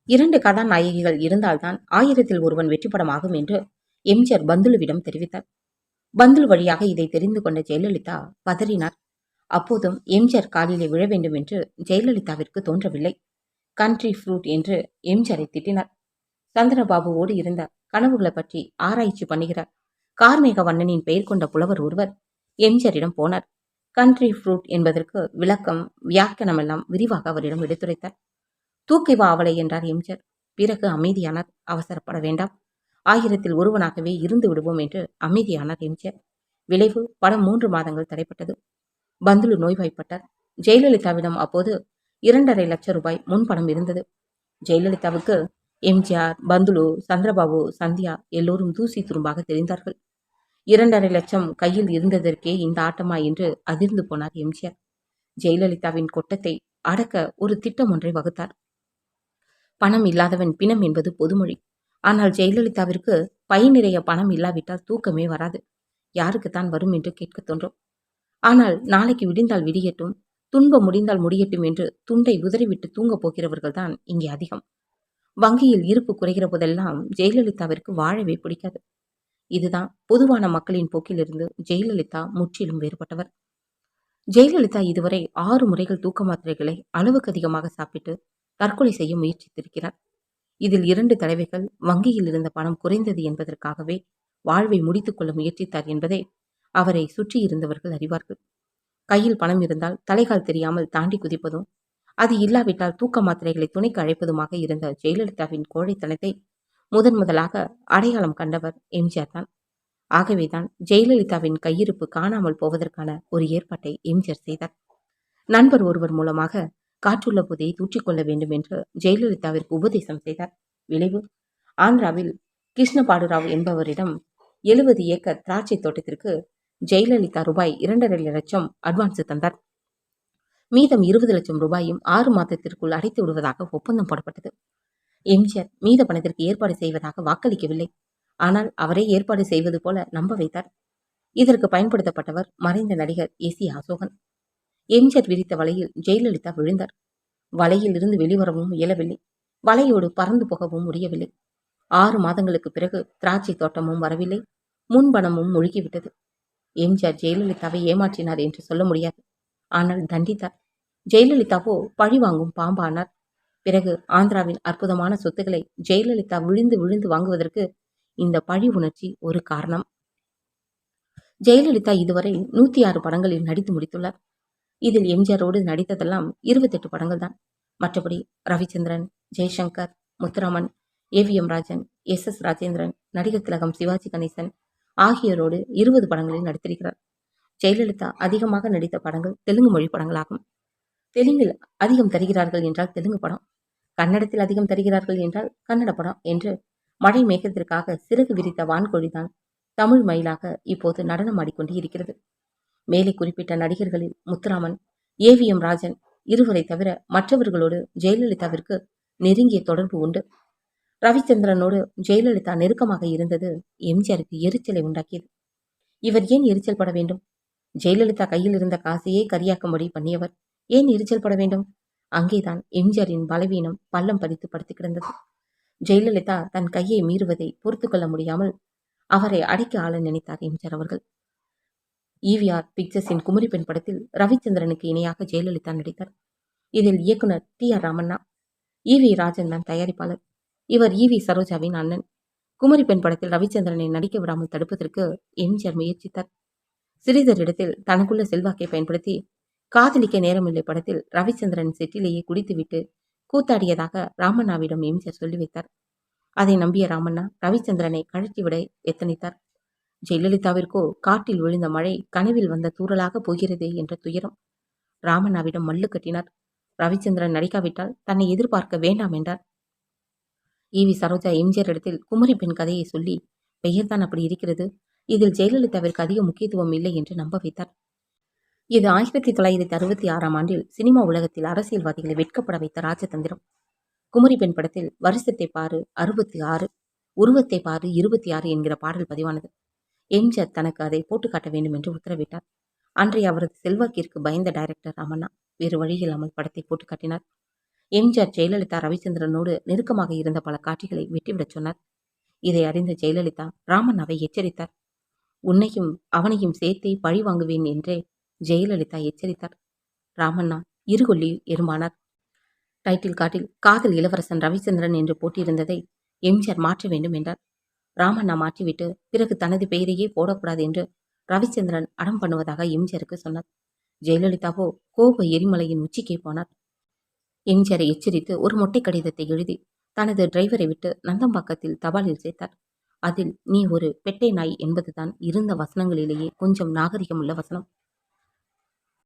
2 கதாநாயகிகள் இருந்தால்தான் 1000ல் ஒருவன் வெற்றி படமாகும் என்று எம்ஜிஆர் பந்துலுவிடம் தெரிவித்தார். பந்துலு வழியாக இதை தெரிந்து கொண்ட ஜெயலலிதா பதறினார். அப்போதும் எம்ஜிஆர் காலிலே விழ வேண்டும் என்று ஜெயலலிதாவிற்கு தோன்றவில்லை. கண்ட்ரி ஃப்ரூட் என்று எம்ஜிஆரை திட்டினார். சந்திரபாபுவோடு இருந்த கனவுகளை பற்றி ஆராய்ச்சி பண்ணுகிறார் கார்மேக வண்ணனின் பெயர் கொண்ட புலவர் ஒருவர் எம்ஜிஆரிடம் போனார். கண்ட்ரி ஃப்ரூட் என்பதற்கு விளக்கம் வியாக்கியானமெல்லாம் விரிவாக அவரிடம் எடுத்துரைத்தார். தூக்கி வா அவளை என்றார் எம்ஜிஆர். பிறகு அமைதியானார். அவசரப்பட வேண்டாம், 1000ல் ஒருவனாகவே இருந்து விடுவோம் என்று அமைதியானார் எம்ஜிஆர். விளைவு படம் 3 மாதங்கள் தடைப்பட்டது. பந்துலு நோய்வாய்ப்பட்டார். ஜெயலலிதாவிடம் அப்போது 2.5 லட்சம் ரூபாய் முன்பணம் இருந்தது. ஜெயலலிதாவுக்கு எம்ஜிஆர், பந்துலு, சந்திரபாபு, சந்தியா எல்லோரும் தூசி துரும்பாக தெரிந்தார்கள். 2.5 லட்சம் கையில் இருந்ததற்கே இந்த ஆட்டமா என்று அதிர்ந்து போனார் எம்ஜிஆர். ஜெயலலிதாவின் கொட்டத்தை அடக்க ஒரு திட்டம் ஒன்றை வகுத்தார். பணம் இல்லாதவன் பிணம் என்பது பொதுமொழி. ஆனால் ஜெயலலிதாவிற்கு பை நிறைய பணம் இல்லாவிட்டால் தூக்கமே வராது. யாருக்குத்தான் வரும் என்று கேட்க தோன்றும். ஆனால் நாளைக்கு விடிந்தால் விடியட்டும், துன்பம் முடிந்தால் முடியட்டும் என்று துண்டை உதறிவிட்டு தூங்கப் போகிறவர்கள் தான் இங்கே அதிகம். வங்கியில் இருப்பு குறைகிற போதெல்லாம் ஜெயலலிதாவிற்கு வாழவே பிடிக்காது. இதுதான் பொதுவான மக்களின் போக்கிலிருந்து ஜெயலலிதா முற்றிலும் வேறுபட்டவர். ஜெயலலிதா இதுவரை 6 முறைகள் தூக்க மாத்திரைகளை அளவுக்கு அதிகமாக சாப்பிட்டு தற்கொலை செய்ய முயற்சித்திருக்கிறார். இதில் 2 தடவைகள் வங்கியில் இருந்த பணம் குறைந்தது என்பதற்காகவே வாழ்வை முடித்துக் கொள்ள முயற்சித்தார் என்பதை அவரை சுற்றி இருந்தவர்கள் அறிவார்கள். கையில் பணம் இருந்தால் தலைகால் தெரியாமல் தாண்டி குதிப்பதும், அது இல்லாவிட்டால் தூக்க மாத்திரைகளை துணைக்கு அழைப்பதுமாக இருந்த ஜெயலலிதாவின் கோழைத்தனத்தை முதலாக அடையாளம் கண்டவர் எம்ஜிஆர் தான். ஆகவேதான் ஜெயலலிதாவின் கையிருப்பு காணாமல் போவதற்கான ஒரு ஏற்பாட்டை எம்ஜிஆர் செய்தார். நண்பர் ஒருவர் மூலமாக காற்றுள்ள போதை தூற்றிக்கொள்ள வேண்டும் என்று ஜெயலலிதாவிற்கு உபதேசம் செய்தார். விளைவு ஆந்திராவில் கிருஷ்ணபாடுராவ் என்பவரிடம் 70 ஏக்கர் திராட்சை தோட்டத்திற்கு ஜெயலலிதா ரூபாய் 2.5 லட்சம் அட்வான்ஸ் தந்தார். மீதம் 20 லட்சம் ரூபாயும் 6 மாதத்திற்குள் அடைத்து விடுவதாக ஒப்பந்தம் போடப்பட்டது. எம்ஜிஆர் மீத பணத்திற்கு ஏற்பாடு செய்வதாக வாக்களிக்கவில்லை. ஆனால் அவரே ஏற்பாடு செய்வது போல நம்ப வைத்தார். இதற்கு பயன்படுத்தப்பட்டவர் மறைந்த நடிகர் ஏசி அசோகன். எம்ஜிஆர் விரித்த வலையில் ஜெயலலிதா விழுந்தார். வலையில் இருந்து வெளிவரவும் இயலவில்லை. வலையோடு பறந்து போகவும் முடியவில்லை. 6 மாதங்களுக்கு பிறகு திராட்சை தோட்டமும் வரவில்லை. முன்பணமும் முழுகிவிட்டது. எம்ஜிஆர் ஜெயலலிதாவை ஏமாற்றினார் என்று சொல்ல முடியாது. ஆனால் தண்டித்தார். ஜெயலலிதாவோ பழி வாங்கும் பாம்பானார். பிறகு ஆந்திராவின் அற்புதமான சொத்துக்களை ஜெயலலிதா விழுந்து விழுந்து வாங்குவதற்கு இந்த பழி உணர்ச்சி ஒரு காரணம். ஜெயலலிதா இதுவரை 106 படங்களில் நடித்து முடித்துள்ளார். இதில் எம்ஜிஆரோடு நடித்ததெல்லாம் 28 படங்கள் தான். மற்றபடி ரவிச்சந்திரன், ஜெய்சங்கர், முத்துராமன், ஏவிஎம் ராஜன், எஸ் ராஜேந்திரன், நடிகர் திலகம் சிவாஜி கணேசன் ஆகியோரோடு 20 படங்களில் நடித்திருக்கிறார். ஜெயலலிதா அதிகமாக நடித்த படங்கள் தெலுங்கு மொழி படங்களாகும். தெலுங்கில் அதிகம் தருகிறார்கள் என்றால் தெலுங்கு படம், கன்னடத்தில் அதிகம் தருகிறார்கள் என்றால் கன்னட படம் என்று மழை மேகத்திற்காக சிறகு விரித்த வான்கோழிதான் தமிழ் மயிலாக இப்போது நடனம் ஆடிக்கொண்டு இருக்கிறது. மேலே குறிப்பிட்ட நடிகர்களில் முத்துராமன், ஏவிஎம் ராஜன் இருவரை தவிர மற்றவர்களோடு ஜெயலலிதாவிற்கு நெருங்கிய தொடர்பு உண்டு. ரவிச்சந்திரனோடு ஜெயலலிதா நெருக்கமாக இருந்தது எம்ஜிஆருக்கு எரிச்சலை உண்டாக்கியது. இவர் ஏன் எரிச்சல் பட வேண்டும்? ஜெயலலிதா கையில் இருந்த காசையே கரியாக்கும்படி பண்ணியவர் ஏன் எரிச்சல் பட வேண்டும்? அங்கேதான் எம்ஜிஆரின் பலவீனம் பள்ளம் பறித்து படுத்து கிடந்தது. ஜெயலலிதா தன் கையை மீறுவதை பொறுத்து கொள்ள முடியாமல் அவரை அடைக்க ஆள நினைத்தார் எம்ஜிஆர் அவர்கள். ஈவிஆர் பிக்சர்ஸின் குமரி பெண் படத்தில் ரவிச்சந்திரனுக்கு இணையாக ஜெயலலிதா நடித்தார். இதில் இயக்குனர் டி.ஆர். ராமண்ணா, ஈவி ராஜன் தான் தயாரிப்பாளர். இவர் ஈவி சரோஜாவின் அண்ணன். குமரி பெண் படத்தில் ரவிச்சந்திரனை நடிக்க விடாமல் தடுப்பதற்கு எம்ஜிஆர் முயற்சித்தார். சிறிதரிடத்தில் தனக்குள்ள செல்வாக்கை பயன்படுத்தி காதலிக்க நேரமில்லை படத்தில் ரவிச்சந்திரன் செட்டிலேயே குடித்துவிட்டு கூத்தாடியதாக ராமண்ணாவிடம் எம்ஜிஆர் சொல்லி வைத்தார். அதை நம்பிய ராமண்ணா ரவிச்சந்திரனை கழற்றிவிட எத்தனித்தார். ஜெயலலிதாவிற்கோ காட்டில் விழுந்த மழை கனவில் வந்த தூறலாக போகிறதே என்ற துயரம். ராமண்ணாவிடம் மல்லு கட்டினார். ரவிச்சந்திரன் நடிக்காவிட்டால் தன்னை எதிர்பார்க்க வேண்டாம் என்றார். ஈவி சரோஜா எம்ஜிஆர் இடத்தில் குமரி பெண் கதையை சொல்லி பெயர்தான் அப்படி இருக்கிறது, இதில் ஜெயலலிதாவிற்கு அதிக முக்கியத்துவம் இல்லை என்று நம்ப வைத்தார். இது 1966ஆம் ஆண்டில் சினிமா உலகத்தில் அரசியல்வாதிகளை வெட்கப்பட வைத்த ராஜதந்திரம். குமரி பெண் படத்தில் வருஷத்தை பாரு 66, உருவத்தை பாரு 26 என்கிற பாடல் பதிவானது. எம்ஜிஆர் தனக்கு அதை போட்டு காட்ட வேண்டும் என்று உத்தரவிட்டார். அன்றைய அவரது செல்வாக்கிற்கு பயந்த டைரக்டர் ராமண்ணா வேறு வழியில்லாமல் படத்தை போட்டு காட்டினார். எம்ஜிஆர் ஜெயலலிதா ரவிச்சந்திரனோடு நெருக்கமாக இருந்த பல காட்சிகளை வெட்டிவிடச் சொன்னார். இதை அறிந்த ஜெயலலிதா ராமண்ணாவை எச்சரித்தார். உன்னையும் அவனையும் சேர்த்தே பழி வாங்குவேன் என்றே ஜெயலலிதா எச்சரித்தார். ராமண்ணா இருகொல்லி எறும்பானார். டைட்டில் கார்டில் காதல் இளவரசன் ரவிச்சந்திரன் என்று போட்டிருந்ததை எம்ஜிஆர் மாற்ற வேண்டும் என்றார். ராமண்ணா மாற்றிவிட்டு பிறகு தனது பெயரையே போடக்கூடாது என்று ரவிச்சந்திரன் அடம் பண்ணுவதாக எம்ஜிஆருக்கு சொன்னார். ஜெயலலிதாவோ கோப எரிமலையின் உச்சிக்கே போனார். எம்ஜிஆரை எச்சரித்து ஒரு மொட்டை கடிதத்தை எழுதி தனது டிரைவரை விட்டு நந்தம்பாக்கத்தில் தபாலில் சேர்த்தார். அதில் நீ ஒரு பெட்டை நாய் என்பதுதான் இருந்த வசனங்களிலேயே கொஞ்சம் நாகரிகமுள்ள வசனம்.